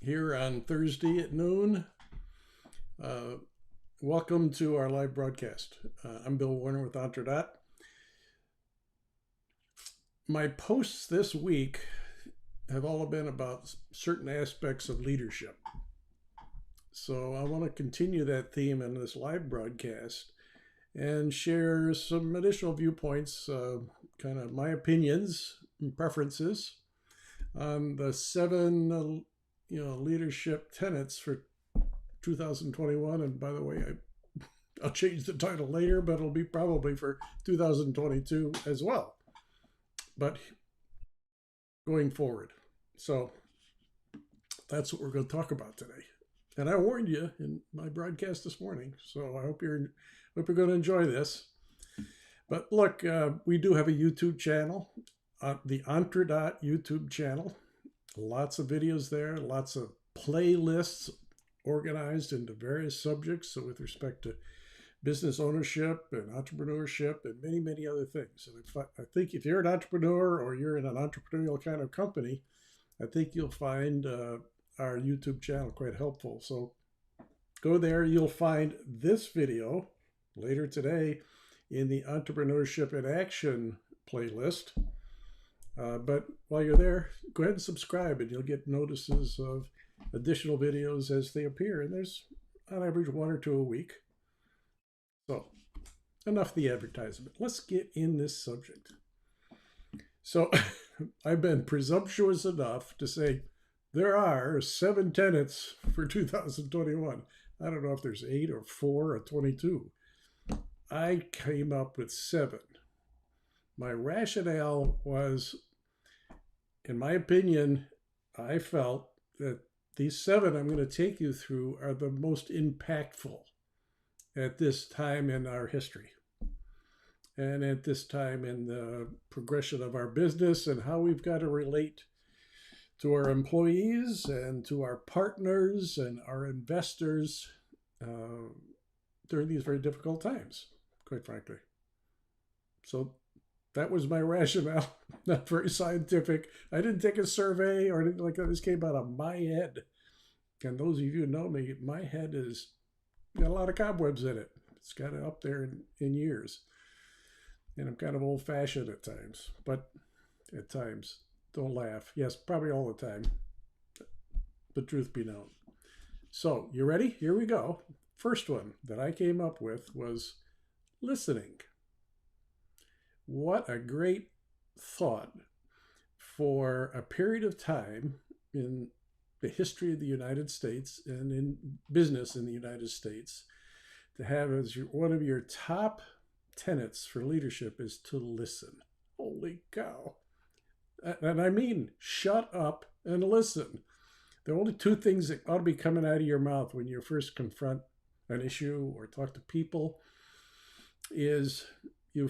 here on Thursday at noon. Welcome to our live broadcast. I'm Bill Warner with EntreDot. My posts this week have all been about certain aspects of leadership. So I want to continue that theme in this live broadcast and share some additional viewpoints, kind of my opinions and preferences on the seven leadership tenets for 2021. And by the way, I'll change the title later, but it'll be probably for 2022 as well, but going forward. So that's what we're going to talk about today. And I warned you in my broadcast this morning, so I hope you're going to enjoy this. But look, we do have a YouTube channel, the EntreDot YouTube channel. Lots of videos there, lots of playlists organized into various subjects. So with respect to business ownership and entrepreneurship and many, many other things. And I think if you're an entrepreneur or you're in an entrepreneurial kind of company, I think you'll find our YouTube channel quite helpful. So go there. You'll find this video later today in the Entrepreneurship in Action playlist. But while you're there, go ahead and subscribe and you'll get notices of additional videos as they appear. And there's on average one or two a week. So enough of the advertisement. Let's get in this subject. So I've been presumptuous enough to say there are 7 tenets for 2021. I don't know if there's 8 or 4 or 22. I came up with 7. My rationale was, in my opinion, I felt that these 7 I'm going to take you through are the most impactful at this time in our history and at this time in the progression of our business and how we've got to relate to our employees and to our partners and our investors during these very difficult times, quite frankly. So that was my rationale. Not very scientific. I didn't take a survey or anything like that. This came out of my head. And those of you who know me, my head has got a lot of cobwebs in it. It's got it up there in years. And I'm kind of old-fashioned at times. But at times, don't laugh. Yes, probably all the time. The truth be known. So, you ready? Here we go. First one that I came up with was listening. What a great thought for a period of time in the history of the United States and in business in the United States to have as one of your top tenets for leadership is to listen. Holy cow. And I mean, shut up and listen. The only 2 things that ought to be coming out of your mouth when you first confront an issue or talk to people is you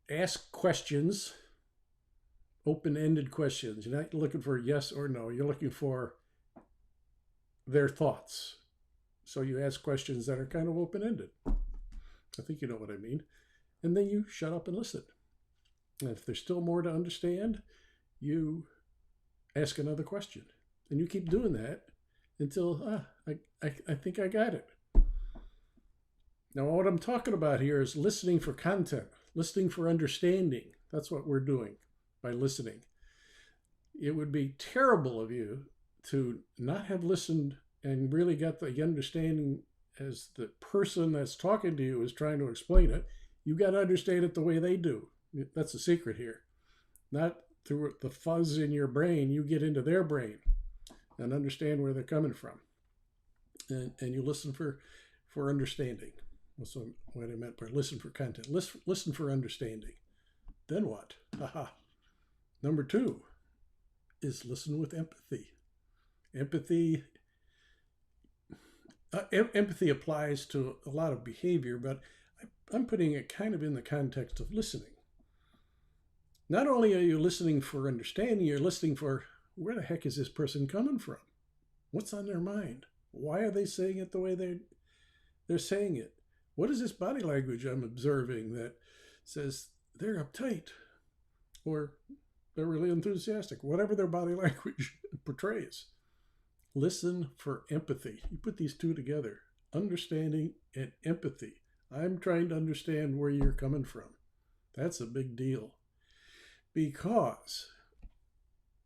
ask questions, open-ended questions. You're not looking for yes or no. You're looking for their thoughts. So you ask questions that are kind of open-ended. I think you know what I mean. And then you shut up and listen. And if there's still more to understand, you ask another question. And you keep doing that until, I think I got it. Now, what I'm talking about here is listening for content, listening for understanding. That's what we're doing by listening. It would be terrible of you to not have listened and really got the understanding as the person that's talking to you is trying to explain it. You got to understand it the way they do. That's the secret here. Not through the fuzz in your brain. You get into their brain and understand where they're coming from. And you listen for understanding. That's what I meant by listen for content. Listen for understanding. Then what? Haha. Number 2 is listen with empathy. Empathy applies to a lot of behavior, but I'm putting it kind of in the context of listening. Not only are you listening for understanding, you're listening for where the heck is this person coming from? What's on their mind? Why are they saying it the way they're saying it? What is this body language I'm observing that says they're uptight or they're really enthusiastic, whatever their body language portrays? listen for empathy. You put these two together, understanding and empathy. I'm trying to understand where you're coming from. That's a big deal. Because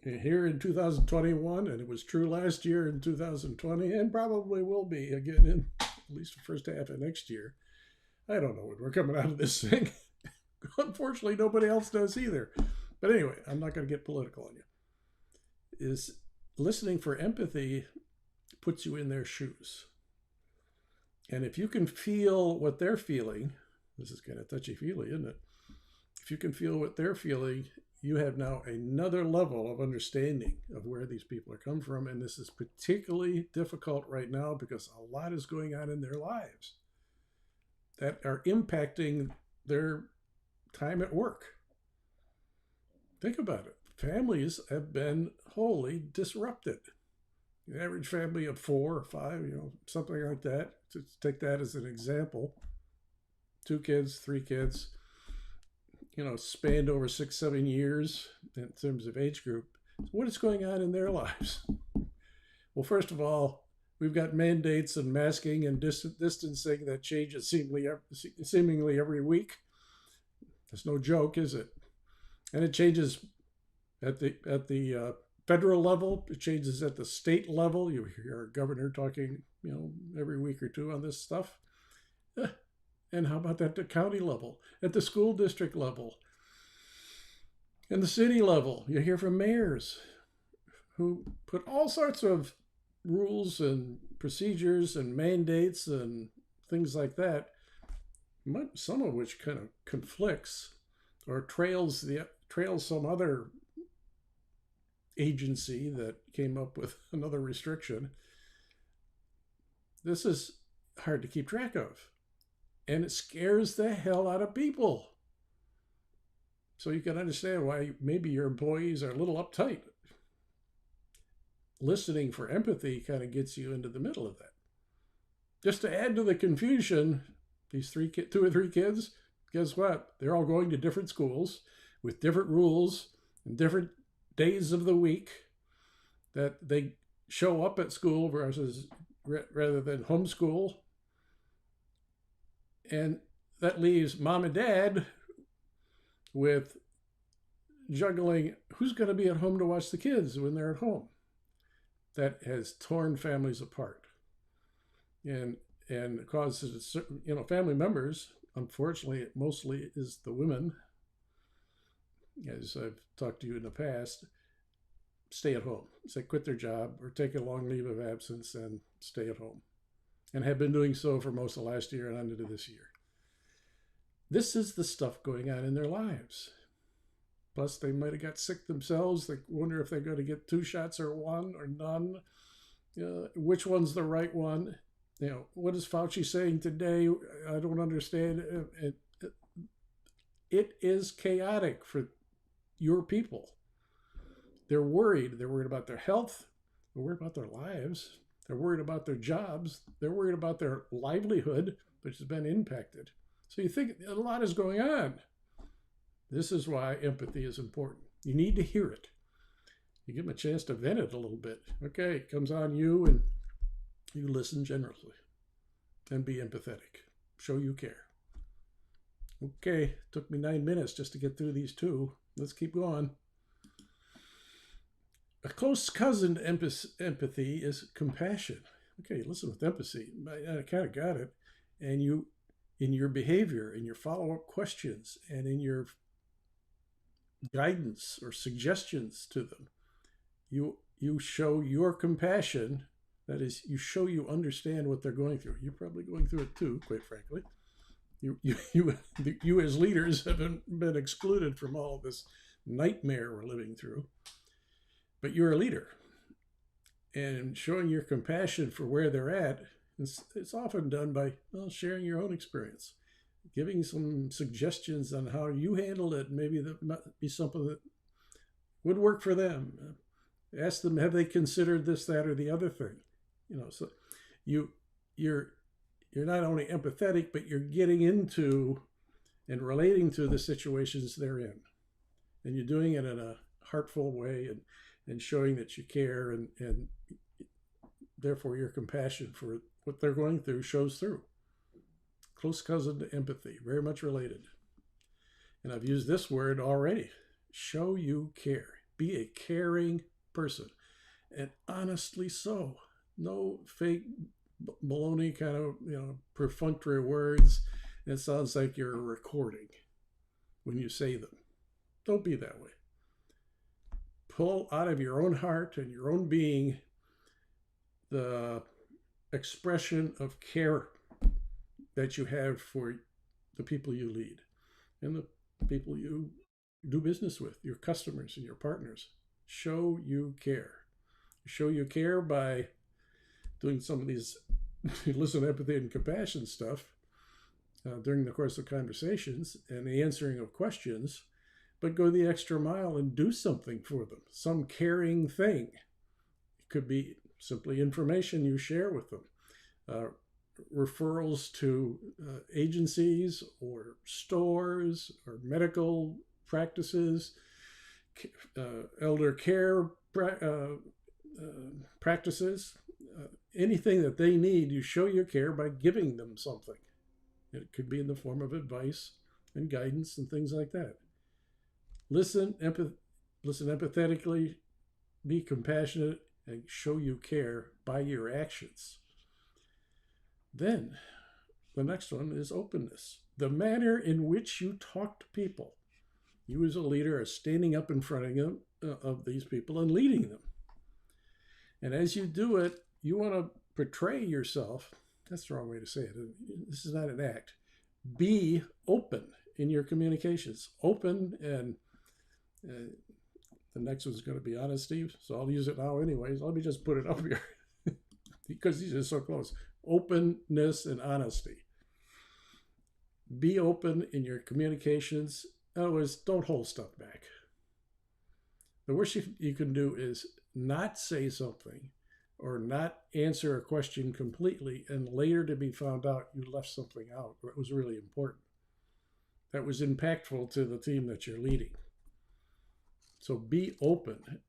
here in 2021, and it was true last year in 2020, and probably will be again in at least the first half of next year. I don't know when we're coming out of this thing. Unfortunately, nobody else does either. But anyway, I'm not going to get political on you. Is listening for empathy puts you in their shoes. And if you can feel what they're feeling, this is kind of touchy-feely, isn't it? If you can feel what they're feeling, you have now another level of understanding of where these people are coming from. And this is particularly difficult right now because a lot is going on in their lives that are impacting their time at work. Think about it. Families have been wholly disrupted. The average family of 4 or 5, something like that. To take that as an example. 2 kids, 3 kids, spanned over 6-7 years in terms of age group. What is going on in their lives? Well, first of all, we've got mandates and masking and distancing that changes seemingly every week. It's no joke, is it? And it changes at the federal level. It changes at the state level. You hear our governor talking, every week or two on this stuff. And how about at the county level, at the school district level, and the city level? You hear from mayors who put all sorts of rules and procedures and mandates and things like that, some of which kind of conflicts or trails some other agency that came up with another restriction. This is hard to keep track of. And it scares the hell out of people. So you can understand why maybe your employees are a little uptight. Listening for empathy kind of gets you into the middle of that. Just to add to the confusion, these 2 or 3 kids, guess what? They're all going to different schools with different rules and different days of the week that they show up at school versus rather than homeschool. And that leaves mom and dad with juggling who's going to be at home to watch the kids when they're at home. That has torn families apart and causes, family members, unfortunately, it mostly is the women, as I've talked to you in the past, stay at home. Say quit their job or take a long leave of absence and stay at home. And have been doing so for most of last year and on into this year. This is the stuff going on in their lives. Plus, they might have got sick themselves. They wonder if they're going to get 2 shots or 1 or none. Which one's the right one? What is Fauci saying today? I don't understand. It is chaotic for your people. They're worried. They're worried about their health. They're worried about their lives. They're worried about their jobs. They're worried about their livelihood, which has been impacted. So you think a lot is going on. This is why empathy is important. You need to hear it. You give them a chance to vent it a little bit. Okay, it comes on you, and you listen generously and be empathetic. Show you care. Okay, took me 9 minutes just to get through these 2. Let's keep going. A close cousin to empathy is compassion. Okay, listen with empathy. I kind of got it. And you, in your behavior, in your follow-up questions, and in your guidance or suggestions to them, you show your compassion. That is, you show you understand what they're going through. You're probably going through it too, quite frankly. You as leaders have been excluded from all of this nightmare we're living through. But you're a leader, and showing your compassion for where they're at, it's often done by sharing your own experience, giving some suggestions on how you handled it. Maybe that might be something that would work for them. Ask them, have they considered this, that, or the other thing? So you're not only empathetic, but you're getting into and relating to the situations they're in, and you're doing it in a heartful way and showing that you care and therefore your compassion for what they're going through shows through. Close cousin to empathy, very much related. And I've used this word already. Show you care. Be a caring person. And honestly so. No fake baloney kind of, perfunctory words. It sounds like you're recording when you say them. Don't be that way. Pull out of your own heart and your own being the expression of care that you have for the people you lead and the people you do business with, your customers and your partners. Show you care. Show you care by doing some of these listen, empathy, and compassion stuff during the course of conversations and the answering of questions, but go the extra mile and do something for them, some caring thing. It could be simply information you share with them, referrals to agencies or stores or medical practices, elder care practices, anything that they need. You show your care by giving them something. It could be in the form of advice and guidance and things like that. Listen empathetically, be compassionate, and show you care by your actions. Then the next one is openness. The manner in which you talk to people. You as a leader are standing up in front of them, of these people and leading them. And as you do it, you want to portray yourself. That's the wrong way to say it. This is not an act. Be open in your communications. Open, and the next one's going to be honesty. So I'll use it now anyways. Let me just put it up here because these are so close. Openness and honesty. Be open in your communications. In other words, don't hold stuff back. The worst you can do is not say something or not answer a question completely and later to be found out you left something out or it was really important. That was impactful to the team that you're leading. So be open.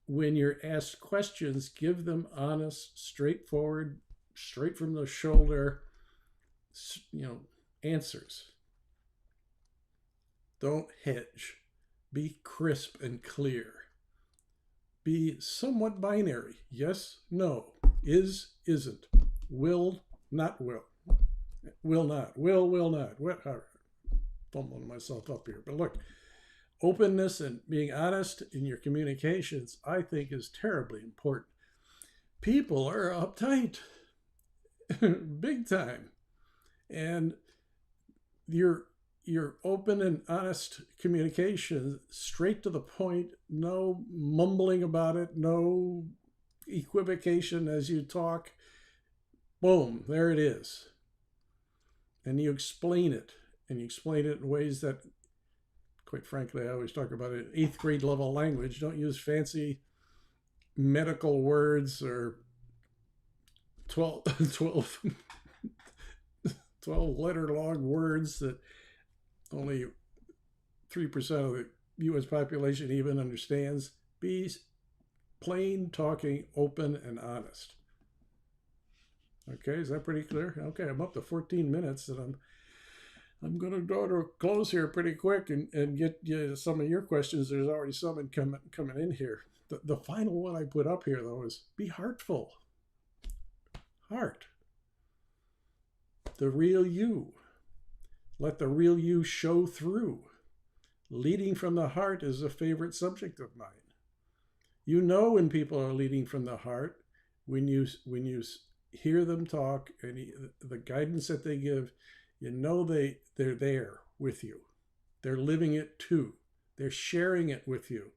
When you're asked questions, give them honest, straightforward, straight from the shoulder, answers. Don't hedge. Be crisp and clear. Be somewhat binary. Yes, no. Is, isn't. Will, not will. Will not. Will not. What? Fumbling myself up here. But look, openness and being honest in your communications, I think, is terribly important. People are uptight. Big time. And your open and honest communication, straight to the point, no mumbling about it, no equivocation as you talk. Boom, there it is. And you explain it. And you explain it in ways that, quite frankly, I always talk about it, 8th grade level language. Don't use fancy medical words or 12 letter long words that only 3% of the U.S. population even understands. Be plain talking, open, and honest. Okay, is that pretty clear? Okay, I'm up to 14 minutes, and I'm going to go to a close here pretty quick and get you some of your questions. There's already some coming in here. The final one I put up here, though, is be heartful. Heart. The real you. Let the real you show through. Leading from the heart is a favorite subject of mine. You know when people are leading from the heart, when you hear them talk and the guidance that they give, you know they're there with you. They're living it too. They're sharing it with you.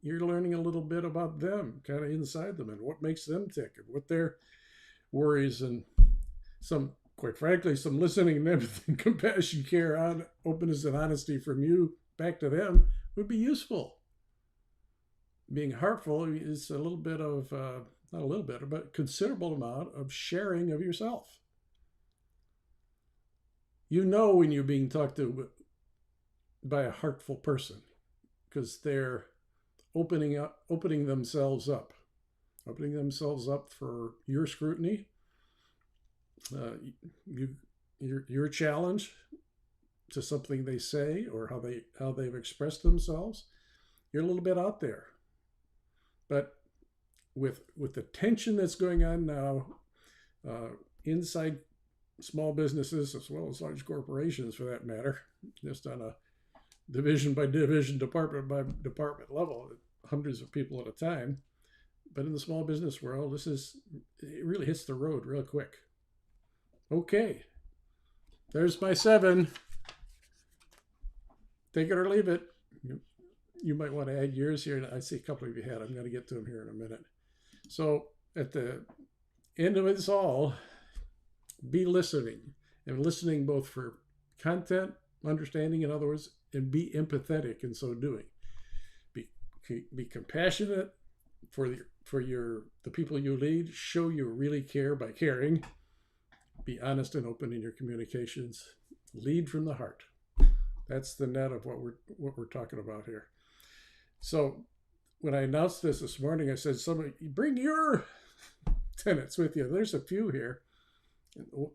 You're learning a little bit about them, kind of inside them, and what makes them tick, and what their worries and quite frankly, some listening and empathy, compassion, care, openness, and honesty from you back to them would be useful. Being heartful is a little bit of, not a little bit, but a considerable amount of sharing of yourself. You know when you're being talked to by a heartful person because they're opening themselves up. opening themselves up for your scrutiny, your challenge to something they say or how they've expressed themselves. You're a little bit out there, but with the tension that's going on now inside small businesses as well as large corporations, for that matter, just on a division by division, department by department level, hundreds of people at a time. But in the small business world, it really hits the road real quick. Okay, there's my 7. Take it or leave it. You might want to add yours here. I see a couple of you had. I'm going to get to them here in a minute. So at the end of it all, be listening, and listening both for content, understanding, in other words, and be empathetic in so doing. Be compassionate for the people you lead. Show you really care by caring. Be honest and open in your communications. Lead from the heart. That's the net of what we're talking about here. So when I announced this morning, I said, somebody bring your tenets with you. There's a few here.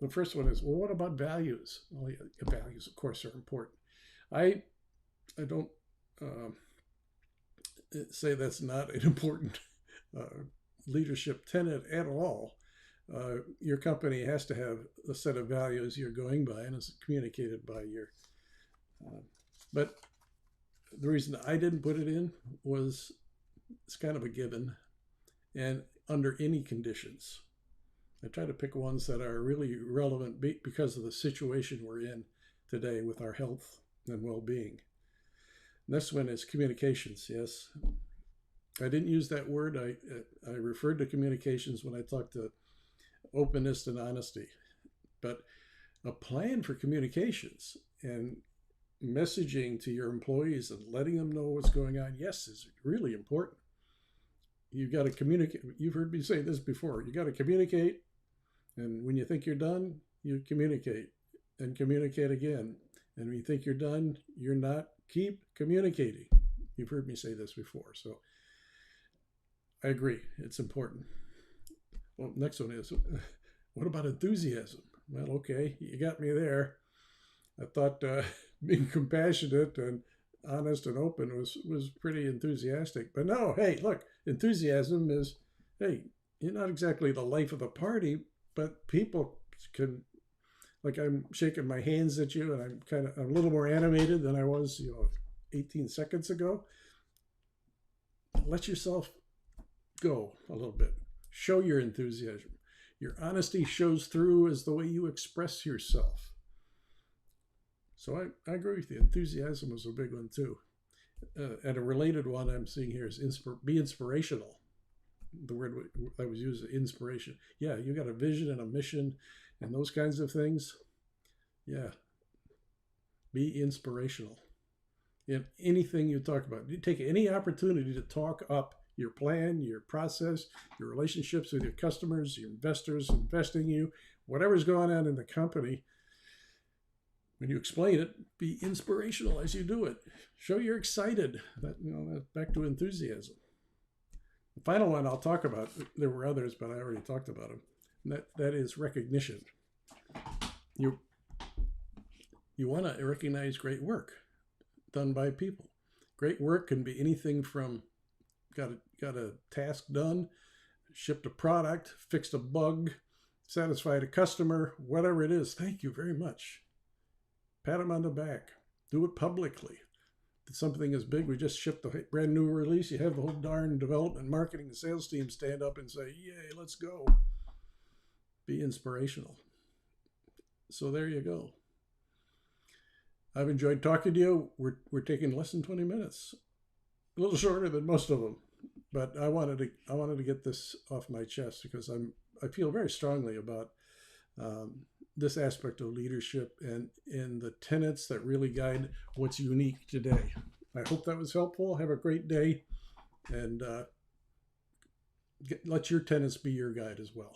The first one is, well, what about values? Well, yeah, values, of course, are important. I don't say that's not an important leadership tenet at all. Your company has to have a set of values you're going by, and it's communicated by your. But the reason I didn't put it in was it's kind of a given, and under any conditions. I try to pick ones that are really relevant because of the situation we're in today with our health and well-being. Next one is communications. Yes, I didn't use that word. I referred to communications when I talked to openness and honesty. But a plan for communications and messaging to your employees and letting them know what's going on, yes, is really important. You've got to communicate. You've heard me say this before. You got to communicate. And when you think you're done, you communicate and communicate again. And when you think you're done, you're not. Keep communicating. You've heard me say this before. So I agree. It's important. Well, next one is, what about enthusiasm? Well, okay, you got me there. I thought being compassionate and honest and open was pretty enthusiastic. But no, hey, look, enthusiasm is, hey, you're not exactly the life of the party, but people can, like, I'm shaking my hands at you, and I'm a little more animated than I was, 18 seconds ago. Let yourself go a little bit. Show your enthusiasm. Your honesty shows through as the way you express yourself. So I agree with you. Enthusiasm was a big one too. And a related one I'm seeing here is be inspirational. The word that was used, inspiration. Yeah, you got a vision and a mission and those kinds of things. Yeah. Be inspirational in anything you talk about. You take any opportunity to talk up your plan, your process, your relationships with your customers, your investors investing in you, whatever's going on in the company. When you explain it, be inspirational as you do it. Show you're excited. That's back to enthusiasm. The final one I'll talk about, there were others, but I already talked about them. And that is recognition. You want to recognize great work done by people. Great work can be anything from got a task done, shipped a product, fixed a bug, satisfied a customer, whatever it is. Thank you very much. Pat them on the back. Do it publicly. Did something as big, we just shipped a brand new release. You have the whole darn development, marketing, and sales team stand up and say, yay, let's go. Be inspirational. So there you go. I've enjoyed talking to you. We're taking less than 20 minutes. A little shorter than most of them. But I wanted to get this off my chest because I feel very strongly about this aspect of leadership and the tenets that really guide what's unique today. I hope that was helpful. Have a great day, and let your tenets be your guide as well.